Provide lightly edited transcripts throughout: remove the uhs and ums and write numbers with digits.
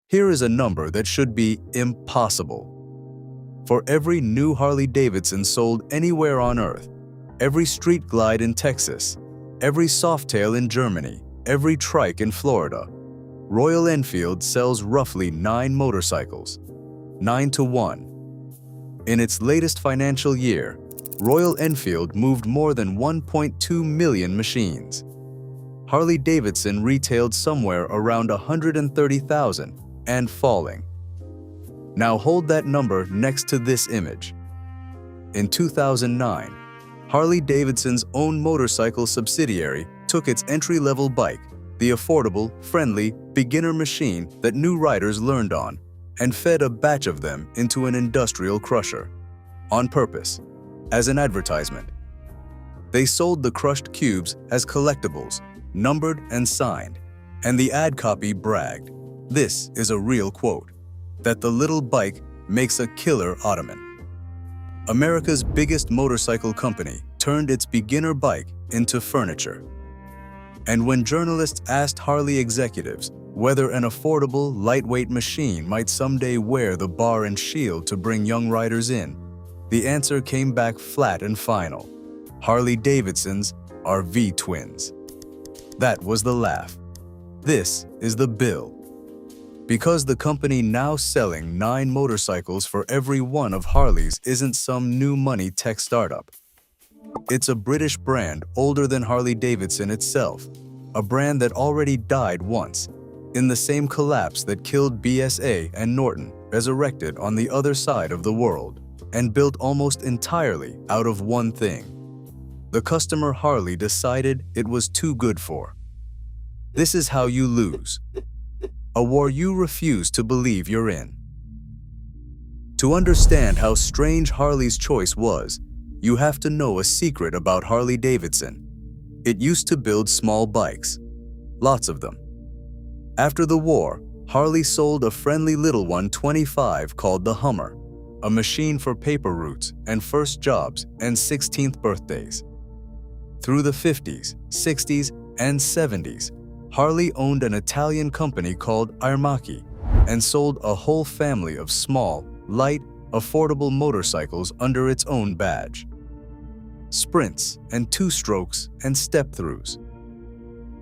Here is a number that should be impossible. For every new Harley-Davidson sold anywhere on Earth, every street glide in Texas, every Softail in Germany, every trike in Florida, Royal Enfield sells roughly 9 motorcycles, 9 to 1. In its latest financial year, Royal Enfield moved more than 1.2 million machines. Harley-Davidson retailed somewhere around 130,000 and falling. Now hold that number next to this image. In 2009, Harley-Davidson's own motorcycle subsidiary took its entry-level bike, the affordable, friendly, beginner machine that new riders learned on, and fed a batch of them into an industrial crusher, on purpose, as an advertisement. They sold the crushed cubes as collectibles, numbered and signed, and the ad copy bragged, this is a real quote, that the little bike makes a killer ottoman. America's biggest motorcycle company turned its beginner bike into furniture. And when journalists asked Harley executives whether an affordable, lightweight machine might someday wear the bar and shield to bring young riders in, the answer came back flat and final. Harley-Davidsons are V-twins. That was the laugh. This is the bill. Because the company now selling 9 motorcycles for every one of Harley's isn't some new money tech startup. It's a British brand older than Harley-Davidson itself, a brand that already died once, in the same collapse that killed BSA and Norton, resurrected on the other side of the world, and built almost entirely out of one thing. The customer Harley decided it was too good for. This is how you lose. A war you refuse to believe you're in. To understand how strange Harley's choice was, you have to know a secret about Harley-Davidson. It used to build small bikes, lots of them. After the war, Harley sold a friendly little 125 called the Hummer, a machine for paper routes and first jobs and 16th birthdays. Through the 50s, 60s, and 70s, Harley owned an Italian company called Aermacchi and sold a whole family of small, light, affordable motorcycles under its own badge. Sprints and two-strokes and step-throughs.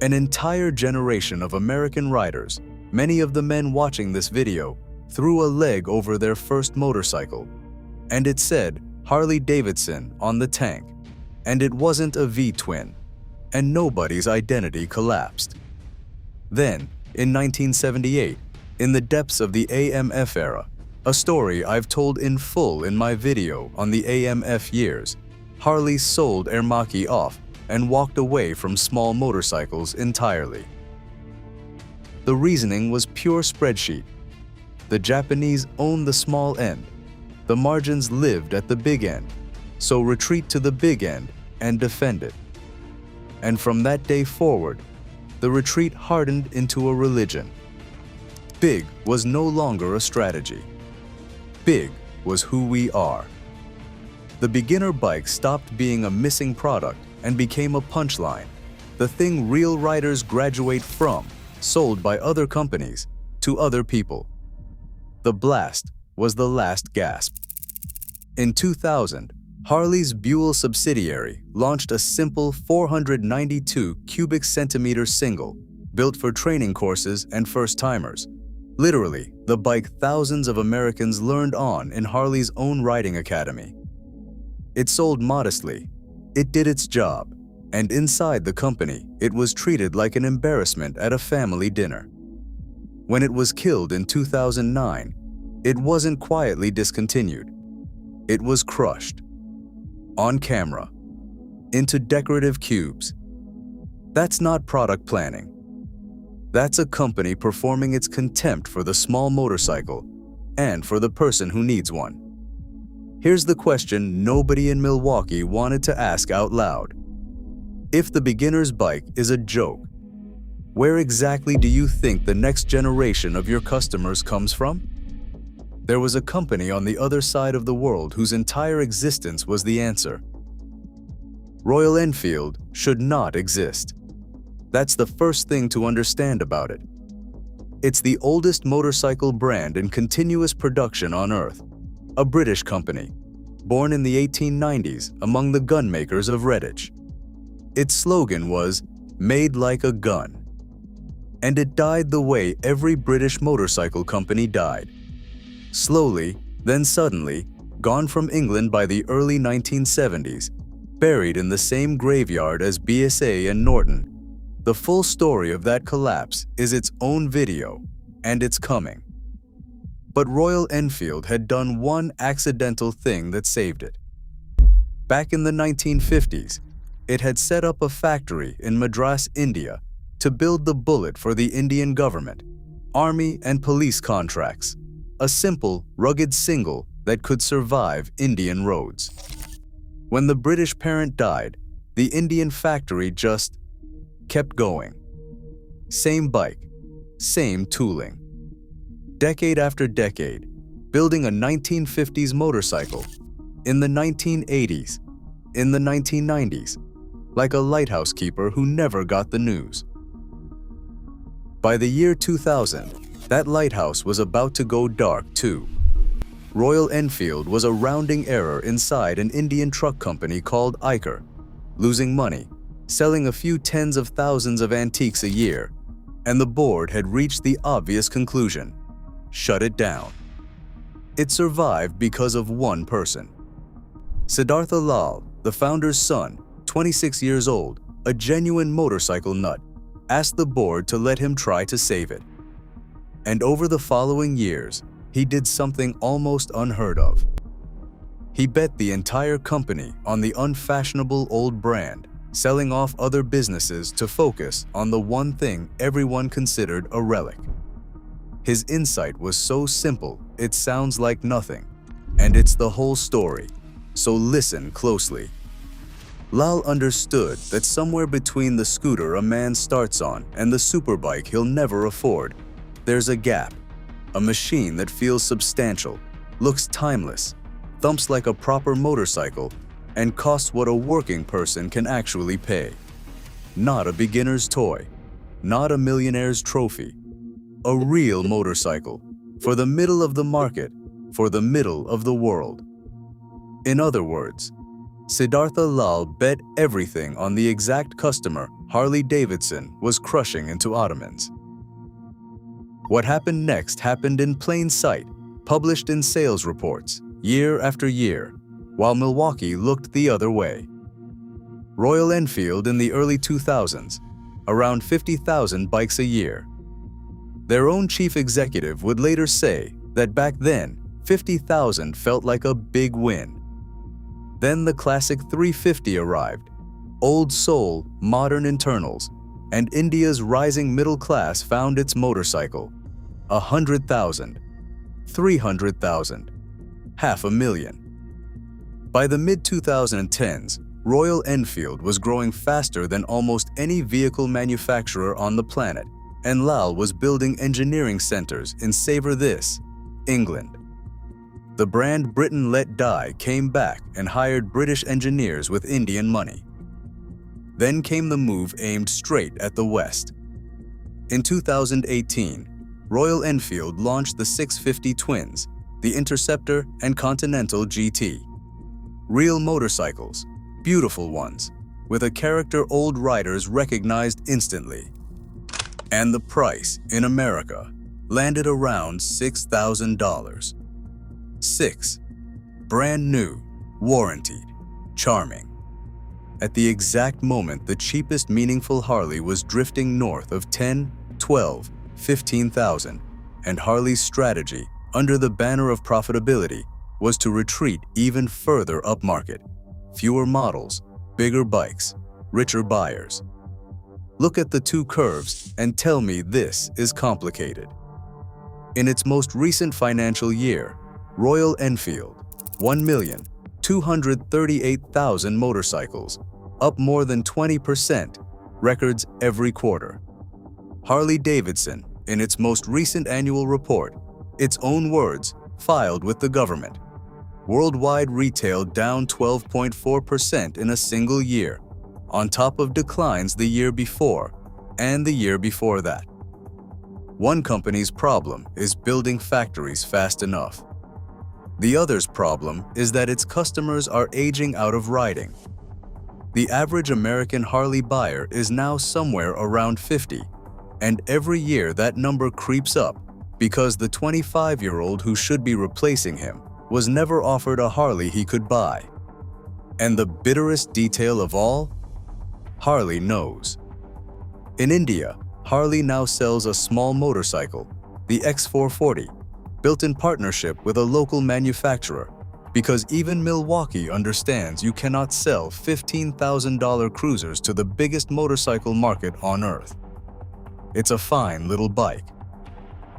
An entire generation of American riders, many of the men watching this video, threw a leg over their first motorcycle, and it said Harley-Davidson on the tank, and it wasn't a V-twin, and nobody's identity collapsed. Then, in 1978, in the depths of the AMF era, a story I've told in full in my video on the AMF years, Harley sold Aermacchi off and walked away from small motorcycles entirely. The reasoning was pure spreadsheet. The Japanese owned the small end. The margins lived at the big end, so retreat to the big end and defend it. And from that day forward, the retreat hardened into a religion. Big was no longer a strategy. Big was who we are. The beginner bike stopped being a missing product and became a punchline, the thing real riders graduate from, sold by other companies, to other people. The blast was the last gasp. In 2000, Harley's Buell subsidiary launched a simple 492 cubic centimeter single, built for training courses and first-timers. Literally, the bike thousands of Americans learned on in Harley's own riding academy. It sold modestly. It did its job, and inside the company, it was treated like an embarrassment at a family dinner. When it was killed in 2009, it wasn't quietly discontinued. It was crushed. On camera. Into decorative cubes. That's not product planning. That's a company performing its contempt for the small motorcycle and for the person who needs one. Here's the question nobody in Milwaukee wanted to ask out loud. If the beginner's bike is a joke, where exactly do you think the next generation of your customers comes from? There was a company on the other side of the world whose entire existence was the answer. Royal Enfield should not exist. That's the first thing to understand about it. It's the oldest motorcycle brand in continuous production on Earth, a British company, born in the 1890s among the gunmakers of Redditch. Its slogan was, "Made like a gun." And it died the way every British motorcycle company died. Slowly, then suddenly, gone from England by the early 1970s, buried in the same graveyard as BSA and Norton. The full story of that collapse is its own video, and it's coming. But Royal Enfield had done one accidental thing that saved it. Back in the 1950s, it had set up a factory in Madras, India, to build the bullet for the Indian government, army and police contracts, a simple, rugged single that could survive Indian roads. When the British parent died, the Indian factory just kept going. Same bike, same tooling. Decade after decade, building a 1950s motorcycle, in the 1980s, in the 1990s, like a lighthouse keeper who never got the news. By the year 2000, that lighthouse was about to go dark too. Royal Enfield was a rounding error inside an Indian truck company called Eicher, losing money, selling a few tens of thousands of antiques a year, and the board had reached the obvious conclusion: shut it down. It survived because of one person. Siddhartha Lal, the founder's son, 26 years old, a genuine motorcycle nut, asked the board to let him try to save it. And over the following years, he did something almost unheard of. He bet the entire company on the unfashionable old brand, selling off other businesses to focus on the one thing everyone considered a relic. His insight was so simple, it sounds like nothing, and it's the whole story, so listen closely. Lal understood that somewhere between the scooter a man starts on and the superbike he'll never afford, there's a gap, a machine that feels substantial, looks timeless, thumps like a proper motorcycle, and costs what a working person can actually pay. Not a beginner's toy, not a millionaire's trophy. A real motorcycle, for the middle of the market, for the middle of the world. In other words, Siddhartha Lal bet everything on the exact customer Harley-Davidson was crushing into Ottomans. What happened next happened in plain sight, published in sales reports, year after year, while Milwaukee looked the other way. Royal Enfield in the early 2000s, around 50,000 bikes a year. Their own chief executive would later say that back then, 50,000 felt like a big win. Then the classic 350 arrived, old soul, modern internals, and India's rising middle class found its motorcycle. 100,000, 300,000, 500,000. By the mid-2010s, Royal Enfield was growing faster than almost any vehicle manufacturer on the planet, and Lal was building engineering centers in Savor This, England. The brand Britain let die came back and hired British engineers with Indian money. Then came the move aimed straight at the West. In 2018, Royal Enfield launched the 650 Twins, the Interceptor and Continental GT. Real motorcycles, beautiful ones, with a character old riders recognized instantly. And the price, in America, landed around $6,000. 6. Brand new, warranted, charming. At the exact moment the cheapest meaningful Harley was drifting north of 10, 12, 15,000, and Harley's strategy, under the banner of profitability, was to retreat even further upmarket. Fewer models, bigger bikes, richer buyers. Look at the two curves and tell me this is complicated. In its most recent financial year, Royal Enfield, 1,238,000 motorcycles, up more than 20%, records every quarter. Harley-Davidson, in its most recent annual report, its own words, filed with the government. Worldwide retail down 12.4% in a single year, on top of declines the year before and the year before that. One company's problem is building factories fast enough. The other's problem is that its customers are aging out of riding. The average American Harley buyer is now somewhere around 50, and every year that number creeps up because the 25-year-old who should be replacing him was never offered a Harley he could buy. And the bitterest detail of all? Harley knows. In India, Harley now sells a small motorcycle, the X440, built in partnership with a local manufacturer, because even Milwaukee understands you cannot sell $15,000 cruisers to the biggest motorcycle market on earth. It's a fine little bike.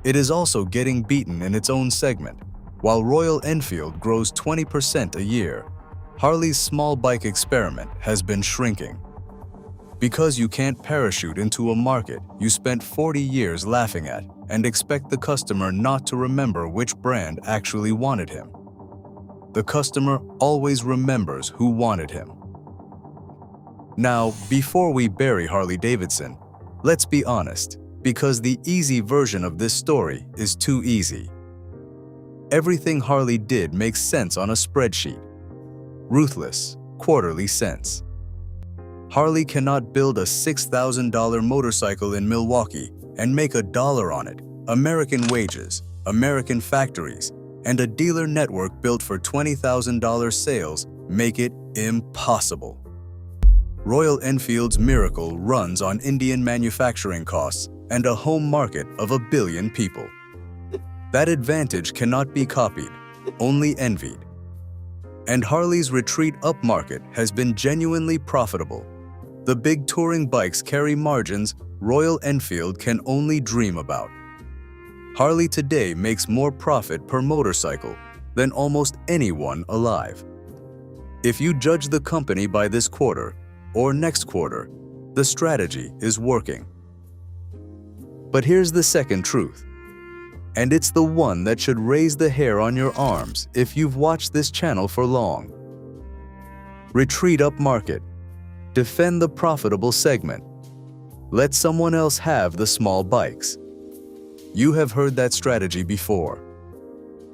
It is also getting beaten in its own segment. While Royal Enfield grows 20% a year, Harley's small bike experiment has been shrinking. Because you can't parachute into a market you spent 40 years laughing at and expect the customer not to remember which brand actually wanted him. The customer always remembers who wanted him. Now, before we bury Harley-Davidson, let's be honest, because the easy version of this story is too easy. Everything Harley did makes sense on a spreadsheet. Ruthless, quarterly sense. Harley cannot build a $6,000 motorcycle in Milwaukee and make $1 on it. American wages, American factories, and a dealer network built for $20,000 sales make it impossible. Royal Enfield's miracle runs on Indian manufacturing costs and a home market of 1 billion people. That advantage cannot be copied, only envied. And Harley's retreat upmarket has been genuinely profitable. The big touring bikes carry margins Royal Enfield can only dream about. Harley today makes more profit per motorcycle than almost anyone alive. If you judge the company by this quarter or next quarter, the strategy is working. But here's the second truth, and it's the one that should raise the hair on your arms if you've watched this channel for long. Retreat upmarket. Defend the profitable segment. Let someone else have the small bikes. You have heard that strategy before.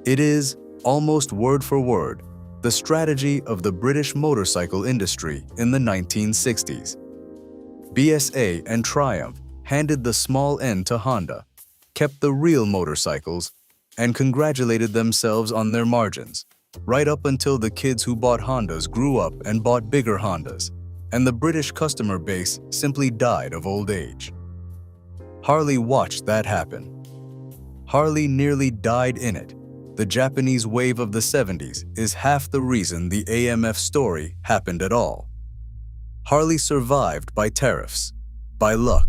It is, almost word for word, the strategy of the British motorcycle industry in the 1960s. BSA and Triumph handed the small end to Honda, kept the real motorcycles, and congratulated themselves on their margins, right up until the kids who bought Hondas grew up and bought bigger Hondas, and the British customer base simply died of old age. Harley watched that happen. Harley nearly died in it. The Japanese wave of the 70s is half the reason the AMF story happened at all. Harley survived by tariffs, by luck,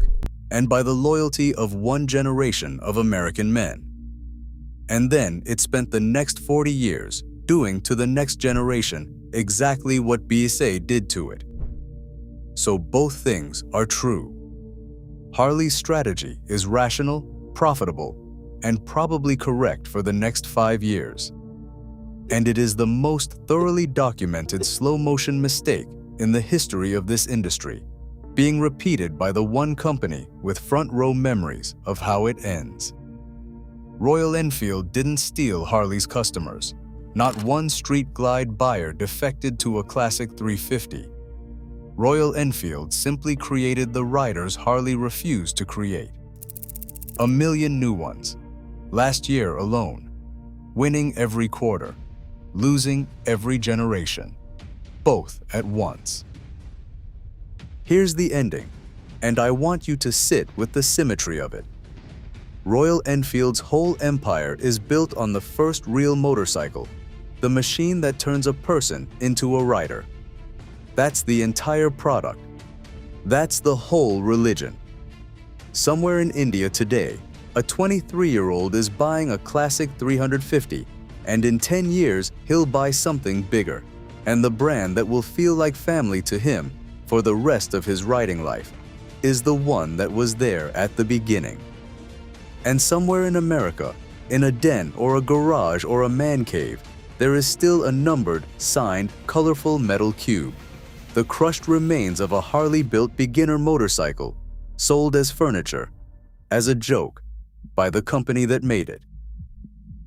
and by the loyalty of one generation of American men. And then it spent the next 40 years doing to the next generation exactly what BSA did to it. So both things are true. Harley's strategy is rational, profitable, and probably correct for the next 5 years. And it is the most thoroughly documented slow-motion mistake in the history of this industry, being repeated by the one company with front-row memories of how it ends. Royal Enfield didn't steal Harley's customers. Not one Street Glide buyer defected to a Classic 350. Royal Enfield simply created the riders Harley refused to create. 1 million new ones, last year alone, winning every quarter, losing every generation, both at once. Here's the ending, and I want you to sit with the symmetry of it. Royal Enfield's whole empire is built on the first real motorcycle, the machine that turns a person into a rider. That's the entire product. That's the whole religion. Somewhere in India today, a 23-year-old is buying a Classic 350, and in 10 years he'll buy something bigger, and the brand that will feel like family to him for the rest of his riding life is the one that was there at the beginning. And somewhere in America, in a den or a garage or a man cave, there is still a numbered, signed, colorful metal cube, the crushed remains of a Harley-built beginner motorcycle, sold as furniture, as a joke, by the company that made it.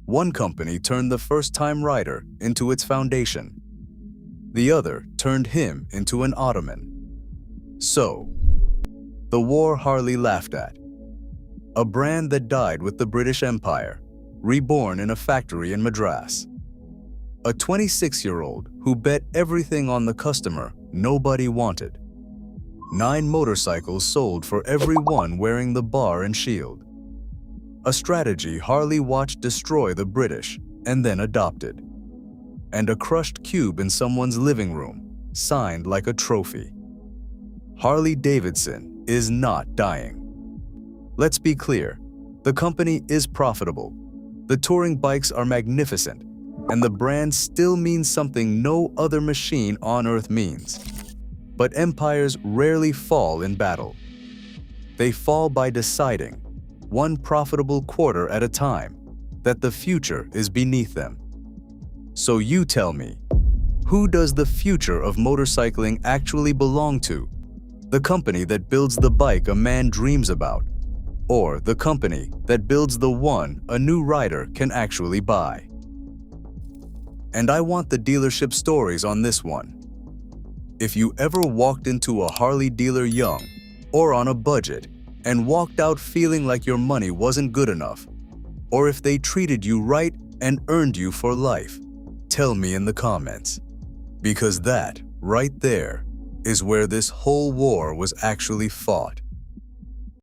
One company turned the first-time rider into its foundation. The other turned him into an ottoman. So, the war Harley laughed at. A brand that died with the British Empire, reborn in a factory in Madras. A 26-year-old who bet everything on the customer nobody wanted. 9 motorcycles sold for every one wearing the bar and shield. A strategy Harley watched destroy the British and then adopted. And a crushed cube in someone's living room, signed like a trophy. Harley-Davidson is not dying. Let's be clear, the company is profitable, the touring bikes are magnificent, and the brand still means something no other machine on earth means. But empires rarely fall in battle. They fall by deciding, one profitable quarter at a time, that the future is beneath them. So you tell me, who does the future of motorcycling actually belong to? The company that builds the bike a man dreams about, or the company that builds the one a new rider can actually buy? And I want the dealership stories on this one. If you ever walked into a Harley dealer young or on a budget and walked out feeling like your money wasn't good enough, or if they treated you right and earned you for life, tell me in the comments. Because that, right there, is where this whole war was actually fought.